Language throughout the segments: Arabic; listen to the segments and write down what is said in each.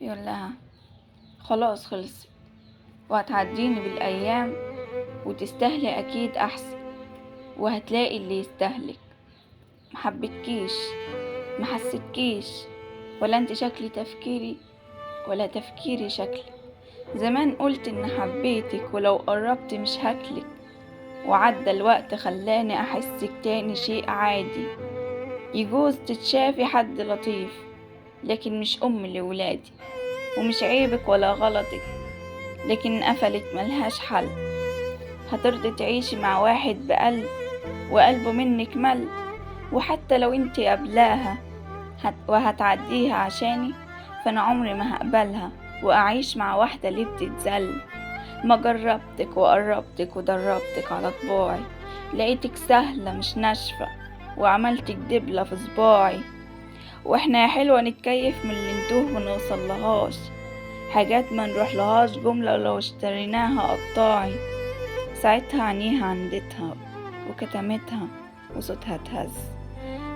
يقول لها خلاص خلصت وهتعديني بالأيام وتستاهلي أكيد أحسن، وهتلاقي اللي يستاهلك. محبتكيش، محستكيش، ولا انت شكلي تفكيري ولا تفكيري شكلي. زمان قلت ان حبيتك ولو قربت مش هاكلك، وعدى الوقت خلاني احسك تاني شيء عادي. يجوز تتشافي حد لطيف لكن مش ام لولادي، ومش عيبك ولا غلطك لكن قفلت ملهاش حل. هترضي تعيشي مع واحد بقلب وقلبه منك مل، وحتى لو انت قبلاها وهتعديها عشاني، فانا عمري ما هقبلها واعيش مع واحدة اللي بتتذل. ما جربتك وقربتك ودربتك على طباعي، لقيتك سهلة مش ناشفة وعملتك دبلة في صباعي. واحنا يا حلوة نتكيف من اللي نتوه منوصلهاش، حاجات ما نروحلهاش جملة لو اشتريناها قطاعي. ساعتها عينيها عندتها وكتمتها وصوتها اتهز،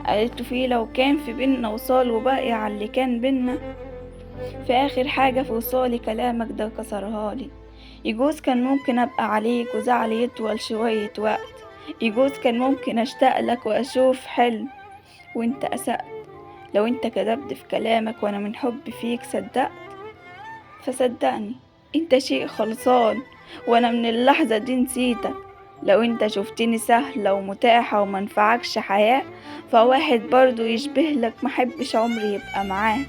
قالت فيه لو كان في بينا وصال وباقي على اللي كان بينا، في اخر حاجة في وصالي كلامك ده كسرهالي. يجوز كان ممكن ابقى عليك وزعلي يطول شوية وقت، يجوز كان ممكن اشتاق لك واشوف حلم وانت اسأت. لو انت كذبت في كلامك وانا من حب فيك صدقت، فصدقني انت شيء خلصان وانا من اللحظة دي نسيتك. لو انت شفتني سهلة ومتاحة ومنفعكش حياة، فواحد برضو يشبه لك محبش عمري يبقى معاه.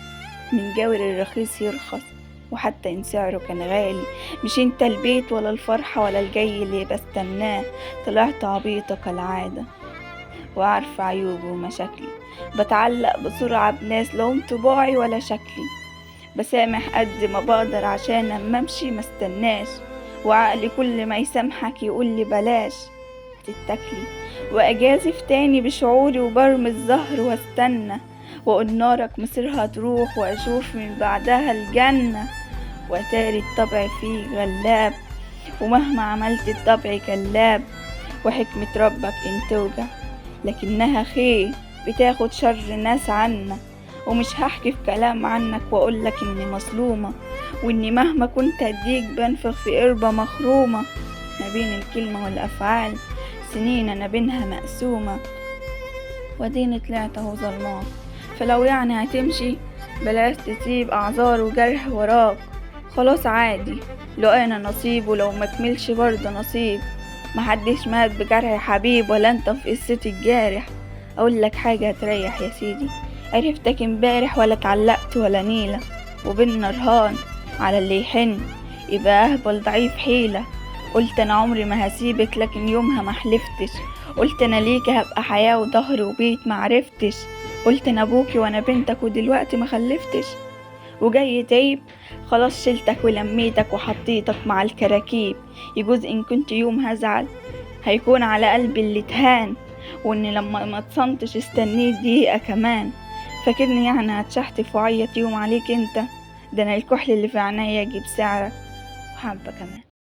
من جاور الرخيص يرخص وحتى ان سعره كان غالي، مش انت البيت ولا الفرحة ولا الجاي اللي بستناه. طلعت عبيطة كالعادة وعارفة عيوبي ومشاكلي، بتعلق بسرعة بناس لهم طباعي ولا شكلي. بسامح قد ما بقدر عشان اما امشي مستناش، وعقلي كل ما يسامحك يقولي بلاش هتتاكلي. واجازف تاني بشعوري وبرمي الزهر واستنى، واقول نارك مصيرها تروح واشوف من بعدها الجنة. واتاري الطبع فيه غلاب ومهما عملت الطبع كلاب، وحكمة ربك ان توجع لكنها خير بتاخد شر ناس عنا. ومش هحكي في كلام عنك واقولك اني مظلومة، واني مهما كنت اديك بنفخ في قربة مخرومة. ما بين الكلمة والافعال سنين انا بينها مقسومة، وديني طلعت اهو ظلمان. فلو يعني هتمشي بلاش تسيب اعذار وجرح وراك. خلاص عادي لو انا نصيب، ولو مكملش برضه نصيب. محدش مات بجرح حبيب ولا انت في قصتي الجارح. اقول لك حاجة هتريح يا سيدي، عرفتك امبارح ولا اتعلقت ولا نيلة، وبينا رهان على اللي يحن يبقى اهبل ضعيف حيلة. قلت انا عمري ما هسيبك لكن يومها ما حلفتش، قلت انا ليك هبقى حياة وظهر وبيت معرفتش. قلت انا ابوكي وانا بنتك ودلوقتي ما خلفتش، وجاي تعيب خلاص شلتك ولميتك وحطيتك مع الكراكيب. يجوز ان كنت يوم هزعل هيكون على قلبي اللي تهان، واني لما ما تصنتش استنيت دقيقة كمان. فاكرني يعني هتشحتف وعيط يوم عليك انت؟ ده انا الكحل اللي في عينيا يجيب سعرك وحبة كمان.